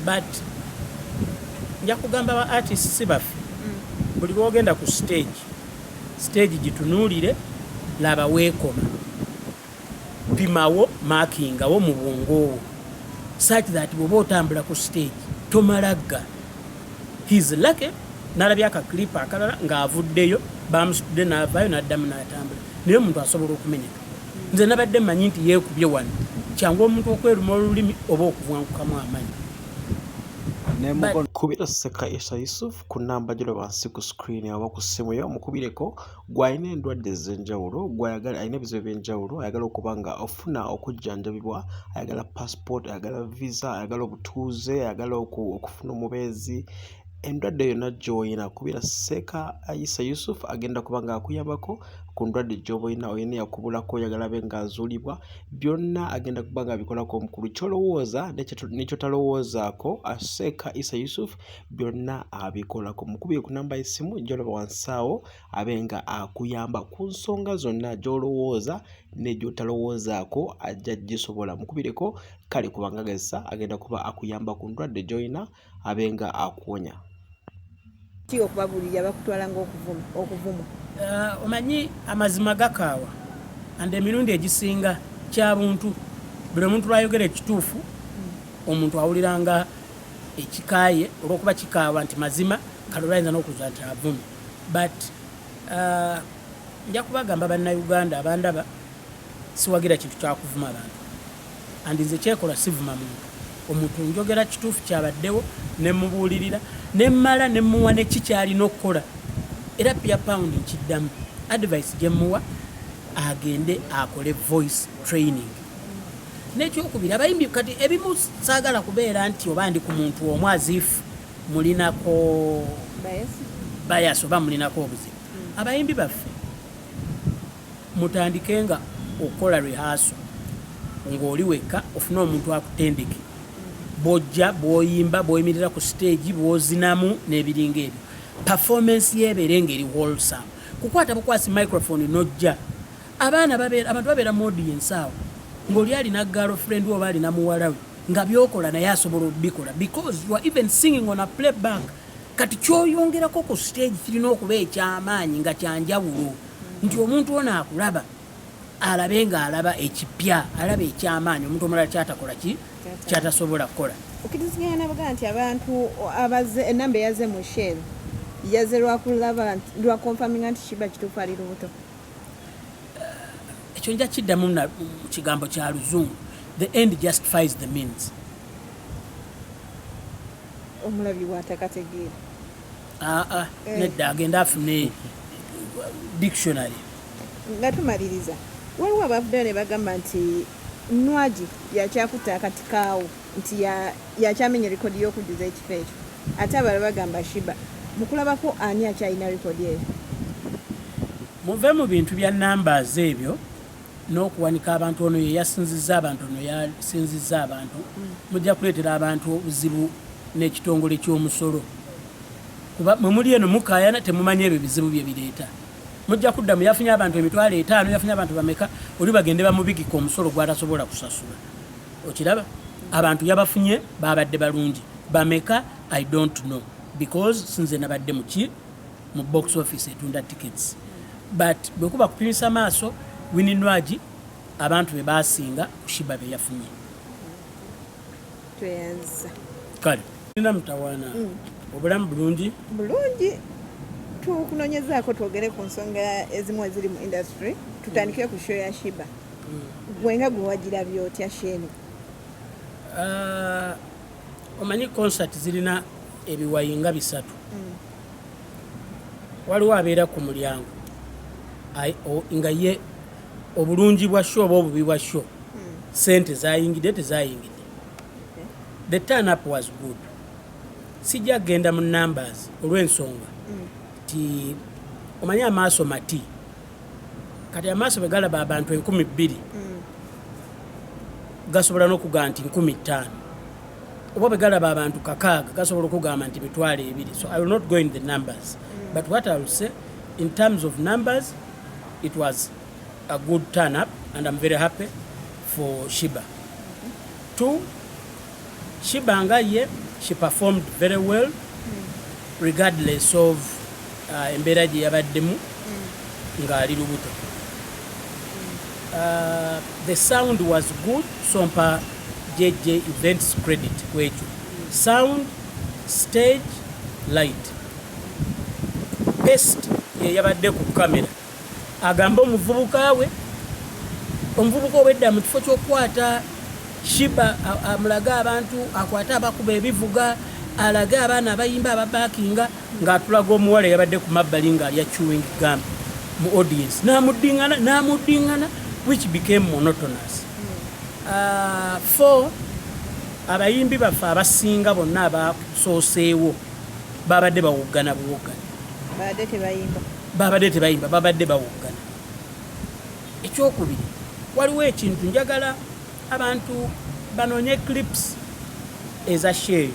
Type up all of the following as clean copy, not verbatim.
but nja kugamba ba artists si baffe buli lwogenda ku stage gitunuulire laba weekoma pimawo maakingawo mu bwongowo such that bw'oba otambula ku stage tomalagga. His lucky n'alabye akakilipu akalala ng'avuddeyo bamusitudde n'avaayo n'addamu n'atambula naye omuntu asobola okumenyeka. Nze nabadde mmanyi nti yeekubye wano kyangu omuntu okweruma olulimi oba okuvwankukamu amaanyi. Kubira Seka Issa Yusuf ku namba giro wansi ku screen oba ku ssimu yo mukubireko gw'alina endwadde ez'enjawulo gw'ayagala alina ebizibu by'enjawulo ayagala okuba nga ofuna okujjanjabibwa ayagala passport ayagala visa ayagala obutuuze ayagala okufuna omubeezi endwadde yonna gy'oyina kubira Seka Issa Yusuf agenda kuba nga akuyambako ku ndwadde gy'oba oyina yakubulako oyagala abe ng'azuulibwa byonna agenda kuba nga abikolako omukulu ky'olowooza n'ekyo talowoozaako Seka Issa Yusuf byonna abikolako mukubire ku namba y'essimu gy'olaba wansi awo abe nga akuyamba ku nsonga zonna gy'olowooza n'egyotalowoozaako ajja gisobola mukubireko kale kubanga gazisa agenda kuba akuyamba ku ndwadde gy'oyina abe nga akuwonya. Ki okubabulira bakutwala ng'okuvuma? Omanyi amazima gakaawa ande emirundi egisinga kyabuntu buli omuntu lwayogera ekituufu omuntu awuliranga ekikaaye olw'okuba kikaawa nti mazima kale olwayinza n'okuza nti avumye but nja kubagamba bannayuganda abandaba siwagira kintu kyakuvuma abantu andi nze kyekola sivuma muntu omuntu njogera kituufu kyabaddewo ne mubuulirira ne mmala ne muwa ne kikyalina okukola era pia pound nkiddamu advice gye muwa agende akole voice training. N'ekyokubiri abayimbi kati ebimu saagala kubeera nti oba ndi ku muntu omu azifu mulinako bias oba mulinako obuzibu. Abayimbi baffe mutandike nga okukola rehearsal ng'oli wekka ofuna omuntu akutendeke bw'ojja bw'oyimba bw'oyimirira ku stage bw'ozinamu n'ebiringa ebyo performance yebeere ngeri wholesome kukwata bukwasi microphone n'ojja abantu babeera mu audience awo ng'oli alina girlfriend oba alina muwala we nga byokola naye asobola obikola because you are even singing on a playback kati kyoyongerako ku stage kirina okuba eky'amaanyi nga kyanjawulo nti omuntu ono akulaba alabe nga alaba ekipya alaba eky'amaanyi omuntu omulala kyatakola kyatasobola kukola. Okkiriziganya n'abagamba nti abantu enamba eyaze mu shell yaze lwakulaba lwa confirming nti sheeber kituufu ali lubuto. Ekyo nja kiddamu mu kigambo kya luzungu the end justifies the means. Omulabi bw'atakategeera nedda agenda afune dictionary. Nga tumaliriza waliwo abavuddeyo ne bagamba nti Nwagi yakyakutta akati kaawo nti yakyamenya likodi y'okujjuza ekifo ekyo ate abala bagamba sheeber mukulabako ani akyalina likodi eyo. Muve mu bintu bya numbers ebyo n'okuwanika abantu ono ye yasinzizza abantu ono yasinzizza abantu mujja kuleetera abantu obuzibu n'ekitongole ky'omusolo kuba mwe muli eno mukaayana temumanya ebyo bizibu bye bireeta mujja kudda muyafunye abantu 5,000 yafunye abantu bameka oli bagende bamubigika omusolo gwatasobola kusasula okiraba abantu yabafunye babadde balungi bameka I don't know because sinze nabadde mu box office etunda tickets but bwekuba kupimisa maaso Winnie Nwagi abantu be basinga sheeber be yafunye tweyanza kale nina mutawaana obulamu bulungi tukunonyezaako twogere ku nsonga ezimu eziri mu industry tutandikire ku show ya sheeber gwenga gwe wagirabye otya sheni? Omanyi concert zirina ebiwayinga 3 waliwo abeera ku mulyango nga ye obulungi bwa show oba obubi bwa show sente zayingidde tezayingidde the turn up was good sijja kgenda mu numbers olw'ensonga ti omanyi amaaso mati kati amaaso bwe galaba abantu 2,000 gasobola n'okugamba nti 5,000 oba bwe galaba abantu 6 gasobola okugamba nti 2,000 so I will not go in the numbers but what I will say in terms of numbers it was a good turn up and I'm very happy for sheeber. 2 sheeber nga ye she performed very well regardless of embeera gye yabaddemu ng'ali lubuto. The sound was good, so mpa JJ Events credit kwekyo. Sound, stage, light. Best ye yabadde ku kamera. Agamba omuvubuka we, omuvubuka owedda mu kifo ky'okukwata sheeber amulaga abantu, akwata abakuba ebivuga, alaga abaana abayimba ababakinga, ng'atulaga omuwala yabadde ku mabbali ng'alya chewing gum mu audience. N'amuddingana, which became monotonous. For abayimbi baffe abasinga bonna abasooseewo babadde bawoggana buwoggana. Babadde tebayimba, babadde bawoggana. Ekyokubiri, waliwo ekintu njagala abantu banoonye clips eza share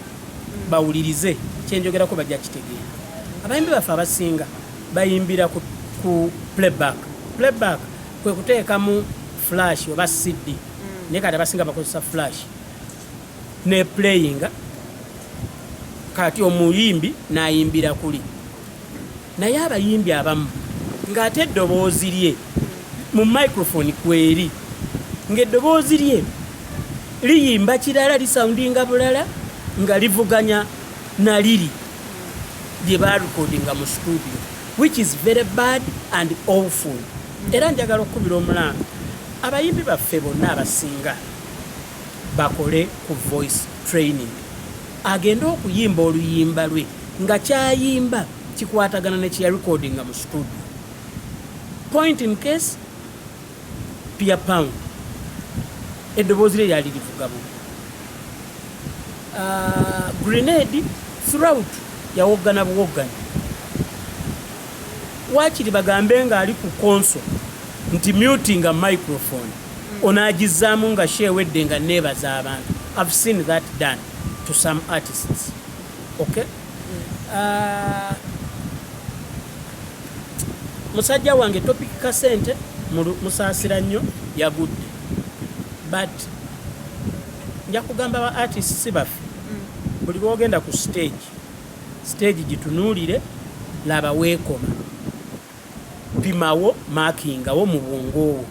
bawulirize kyenjogerako bajja kitegeera. Abayimbi baffe abasinga bayimbira ku playback. Playback kwe kuteekamu flash oba CD. Naye kati abasinga bakozesa flash ne playing, kati omuyimbi n'ayimbira kuli. Naye abayimbi abamu ng'ate eddoboozi lye mu microphone kweri, ng'eddoboozi lye liyimba kirala, lisoundinga bulala, nga livuganya na liri lye baarekodinga mu studio, which is very bad and awful. Era njagala okukubira omulanga abayimbi baffe bonna abasinga bakole ku voice training. Agenda okuyimba oluyimba lwe nga kyayimba kikwatagana ne kya recordinga mu studio. Point in case, Pia Pound eddoboozi lye lyali livuga bubi. Grenade throughout yawoggana buwoggana. Wakiri bagambe ng'ali ku console nti muting a microphone onaagizaamu nga sheewedde nga neebaza abantu. I've seen that done to some artists. Okay? Musajja wange Topic Kasente musaasira nnyo yagudde, but nja kugamba ba artists baffe buli lwogenda ku stage gitunuulire, laba weekoma, pimawo, maakingawo mu bwongowo,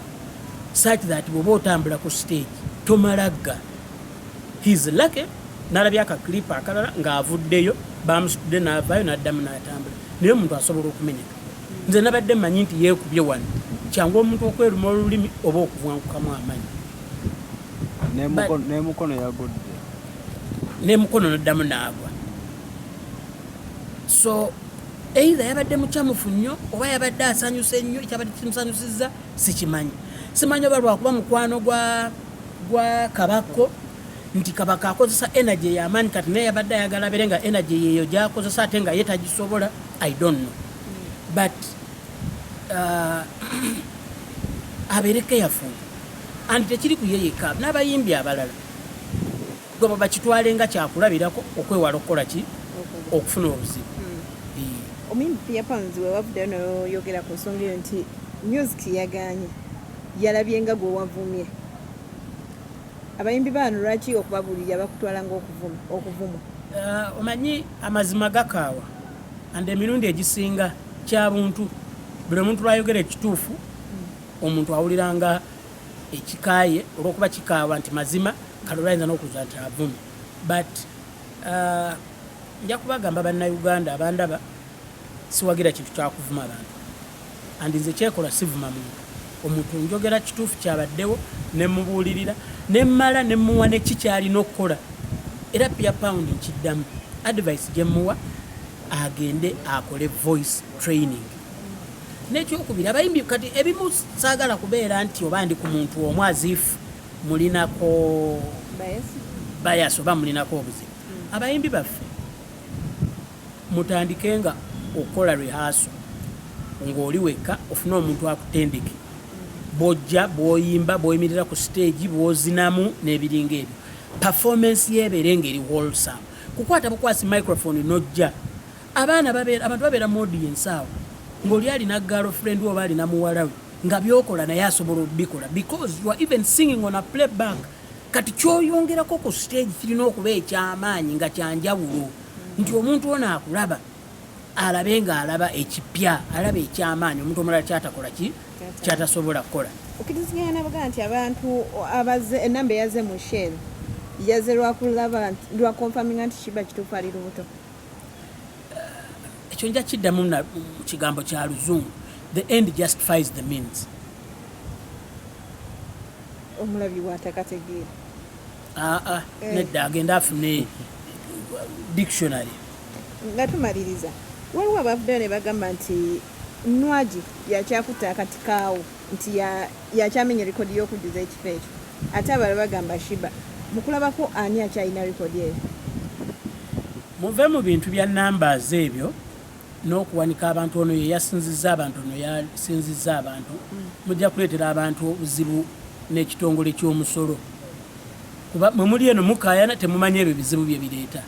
such that bw'oba otambula ku stage tomalagga. He's lucky n'alabye akaklipa akalala ng'avuddeyo, bamusitudde n'avaayo n'addamu n'atambula, naye omuntu asobola okumenyeka. Nze nabadde mmanyi nti yeekubye wano, kyangu omuntu okweruma olulimi oba okuvwankukamu amaanyi. N'emukono yagudde, n'emukono n'addamu n'agwa. So either yabadde mukyamufu nnyo oba yabadde asanyuse nnyo, ekyabadde kimusanyusizza sikimanyi. Simanyi oba lwakuba mukwano gwa Kabako, nti Kabaka akozesa energy ey'amaanyi, kati naye yabadde ayagala abeere nga energy yeeyo gy'akozesa ate nga ye tagisobola. I don't know. But abeere careful. And tekiri ku ye yekka, n'abayimbi abalala gwe bakitwale nga kyakulabirako okwewala okukola ki, okufuna obuzibu. Omuyimbi Pia Pound we wavuddeyo n'oyogera ku nsonga eyo nti music yagaanye, yalabye nga gwe wavumye. Abayimbi baano lwaki okubabuulirira bakutwala ng'okuvuma? Omanyi amazima gakaawa, and emirundi egisinga kyabuntu, buli omuntu lwayogera ekituufu omuntu awuliranga ekikaaye olw'okuba kikaawa nti mazima, kale olwayinza n'okuza nti avumye. But nja kubagamba bannayuganda abandaba, siwagira kintu kyakuvuma abantu, andi nze kyekola sivuma muntu. Omuntu njogera kituufu kyabaddewo ne mubuulirira ne mmala ne muwa ne kikyalina okukola. Era Pia Pound nkiddamu advice gye muwa, agende akole voice training. N'ekyokubiri, abayimbi kati ebimu saagala kubeera nti oba ndi ku muntu omu aziifu mulinako bias oba mulinako obuzibu. Abayimbi baffe mutandike nga okukola rehearsal ng'oli wekka, ofune omuntu akutendeke, bw'ojja bw'oyimba bw'oyimirira ku stage bw'ozinamu n'ebiringa ebyo, performance yeebeere ng'eri wholesome. Kukwata bukwasi microphone n'ojja, abantu babeera mu audience awo ng'oli alina girlfriend oba alina muwala we nga byokola naye asobola obikola, because you are even singing on a playback. kati kyoyongerako ku stage kirina okuba ekyamaanyi nga kyanjawulo nti omuntu ono akulaba alabe nga alaba ekipya alaba ekyamaanyi omuntu omulala kyatakola ki kyatasobola kukola. Okkiriziganya nabaga nti abantu enamba eyaze mu shell yaze lwakulaba lwa confirming nti shiba kituufu ali lubuto. Ekyo nja kiddamu mu kigambo kya luzungu, the end justifies the means. Omulabi bw'atakategeera nedda agenda afune dictionary. Nga tumaliriza waliwo abavuddeyo ne bagamba nti Nwagi yakyakutta akati kaawo nti yakyamenya likodi y'okujjuza ekifo ekyo ate abalala bagamba Shiba. Mukulabako ani akyalina likodi eyo? Muve mu bintu bya numbers ebyo n'okuwanika abantu ono ye yasinzizza abantu ono yasinzizza abantu mujja kuleetera abantu obuzibu n'ekitongole ky'omusolo kuba mwe muli eno mukaayana temumanya ebyo bizibu bye bireeta.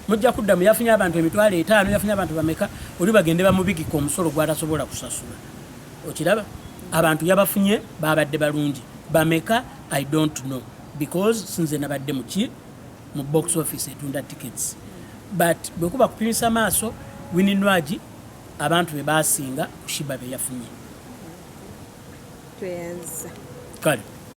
Mujja kudda mu yafunye abantu 5,000 yafunye abantu bameka oli bagende bamubigika omusolo gw'atasobola kusasula. Okiraba abantu yabafunye babadde balungi bameka I don't know because sinze nabadde mu box office etunda tickets but bwekuba kupimisa maaso Winnie Nwagi abantu be basinga kushiba be yafunye. Tweyanza. Kale